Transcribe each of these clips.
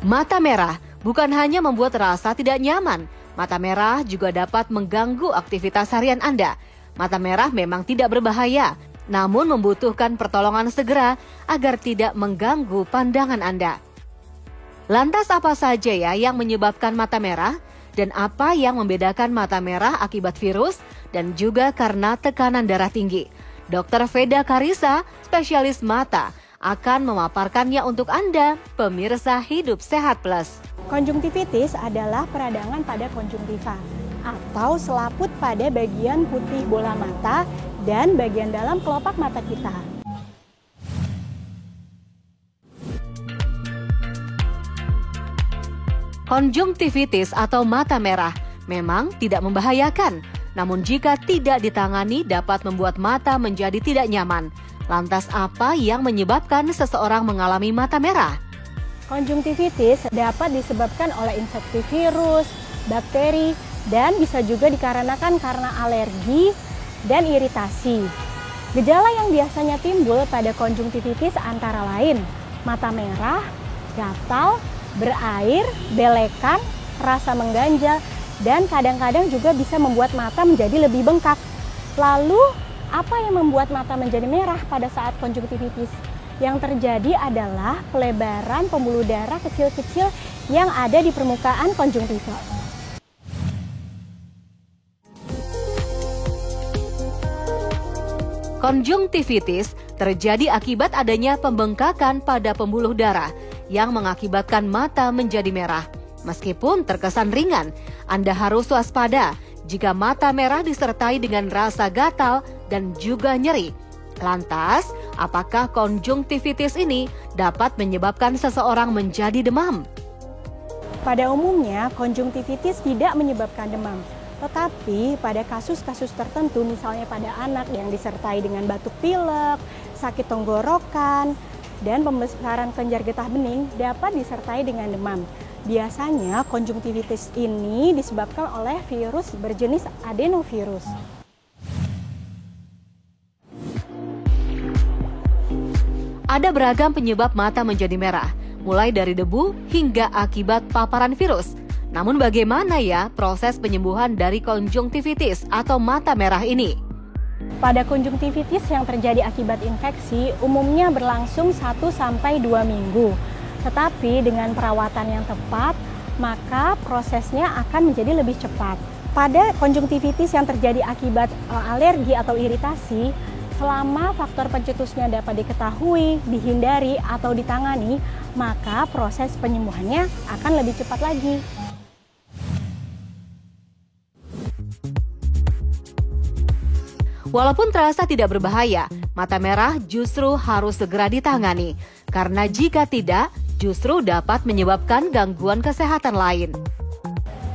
Mata merah bukan hanya membuat rasa tidak nyaman, mata merah juga dapat mengganggu aktivitas harian Anda. Mata merah memang tidak berbahaya, namun membutuhkan pertolongan segera agar tidak mengganggu pandangan Anda. Lantas apa saja ya yang menyebabkan mata merah? Dan apa yang membedakan mata merah akibat virus dan juga karena tekanan darah tinggi? Dr. Veda Karisa, spesialis mata, akan memaparkannya untuk Anda, pemirsa Hidup Sehat Plus. Konjungtivitis adalah peradangan pada konjungtiva atau selaput pada bagian putih bola mata dan bagian dalam kelopak mata kita. Konjungtivitis atau mata merah memang tidak membahayakan, namun jika tidak ditangani dapat membuat mata menjadi tidak nyaman. Lantas apa yang menyebabkan seseorang mengalami mata merah? Konjungtivitis dapat disebabkan oleh infeksi virus, bakteri, dan bisa juga dikarenakan karena alergi dan iritasi. Gejala yang biasanya timbul pada konjungtivitis antara lain mata merah, gatal, berair, belekan, rasa mengganjal, dan kadang-kadang juga bisa membuat mata menjadi lebih bengkak. Lalu, apa yang membuat mata menjadi merah pada saat konjungtivitis? Yang terjadi adalah pelebaran pembuluh darah kecil-kecil yang ada di permukaan konjungtiva. Konjungtivitis terjadi akibat adanya pembengkakan pada pembuluh darah yang mengakibatkan mata menjadi merah. Meskipun terkesan ringan, Anda harus waspada jika mata merah disertai dengan rasa gatal dan juga nyeri. Lantas, apakah konjungtivitis ini dapat menyebabkan seseorang menjadi demam? Pada umumnya, konjungtivitis tidak menyebabkan demam. Tetapi pada kasus-kasus tertentu, misalnya pada anak yang disertai dengan batuk pilek, sakit tenggorokan, dan pembesaran kelenjar getah bening dapat disertai dengan demam. Biasanya konjungtivitis ini disebabkan oleh virus berjenis adenovirus. Ada beragam penyebab mata menjadi merah, mulai dari debu hingga akibat paparan virus. Namun bagaimana ya proses penyembuhan dari konjungtivitis atau mata merah ini? Pada konjungtivitis yang terjadi akibat infeksi umumnya berlangsung 1-2 minggu. Tetapi dengan perawatan yang tepat, maka prosesnya akan menjadi lebih cepat. Pada konjungtivitis yang terjadi akibat alergi atau iritasi, selama faktor pencetusnya dapat diketahui, dihindari, atau ditangani, maka proses penyembuhannya akan lebih cepat lagi. Walaupun terasa tidak berbahaya, mata merah justru harus segera ditangani. Karena jika tidak, justru dapat menyebabkan gangguan kesehatan lain.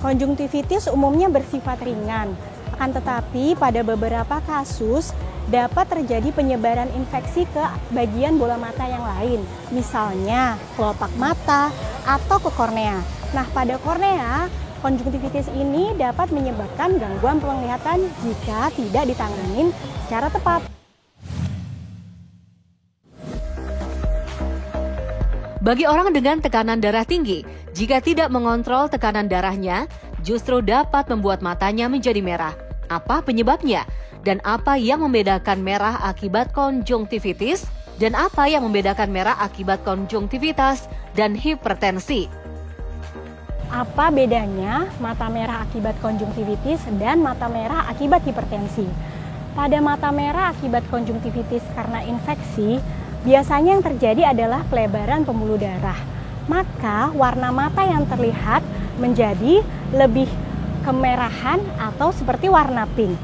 Konjungtivitis umumnya bersifat ringan, akan tetapi pada beberapa kasus dapat terjadi penyebaran infeksi ke bagian bola mata yang lain, misalnya kelopak mata atau ke kornea. Nah, pada kornea, konjungtivitis ini dapat menyebabkan gangguan penglihatan jika tidak ditangani secara tepat. Bagi orang dengan tekanan darah tinggi, jika tidak mengontrol tekanan darahnya, justru dapat membuat matanya menjadi merah. Apa penyebabnya? Dan apa yang membedakan merah akibat konjungtivitis? Dan apa yang membedakan merah akibat konjungtivitas dan hipertensi? Apa bedanya mata merah akibat konjungtivitis dan mata merah akibat hipertensi? Pada mata merah akibat konjungtivitis karena infeksi, biasanya yang terjadi adalah pelebaran pembuluh darah. Maka warna mata yang terlihat menjadi lebih kemerahan atau seperti warna pink.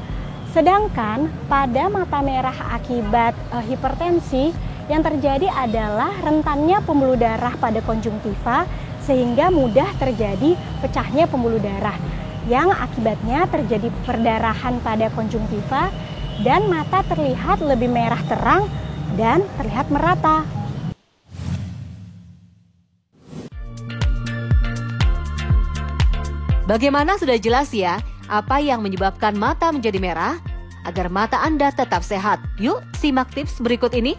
Sedangkan pada mata merah akibat hipertensi, yang terjadi adalah rentannya pembuluh darah pada konjungtiva sehingga mudah terjadi pecahnya pembuluh darah yang akibatnya terjadi perdarahan pada konjungtiva dan mata terlihat lebih merah terang dan terlihat merata. Bagaimana sudah jelas ya apa yang menyebabkan mata menjadi merah? Agar mata Anda tetap sehat, yuk simak tips berikut ini.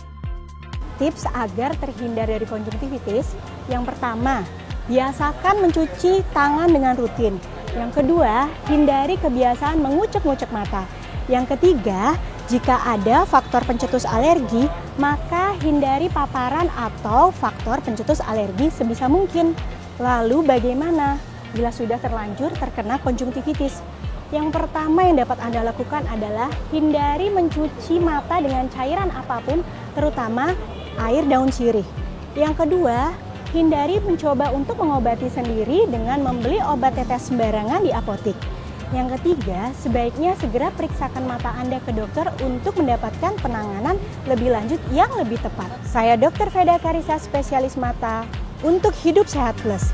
Tips agar terhindar dari konjungtivitis, yang pertama, biasakan mencuci tangan dengan rutin. Yang kedua, hindari kebiasaan mengucek-ngucek mata. Yang ketiga, jika ada faktor pencetus alergi, maka hindari paparan atau faktor pencetus alergi sebisa mungkin. Lalu bagaimana bila sudah terlanjur terkena konjungtivitis? Yang pertama yang dapat Anda lakukan adalah hindari mencuci mata dengan cairan apapun, terutama air daun sirih. Yang kedua, hindari mencoba untuk mengobati sendiri dengan membeli obat tetes sembarangan di apotik. Yang ketiga, sebaiknya segera periksakan mata Anda ke dokter untuk mendapatkan penanganan lebih lanjut yang lebih tepat. Saya Dr. Veda Karisa, spesialis mata untuk Hidup Sehat Plus.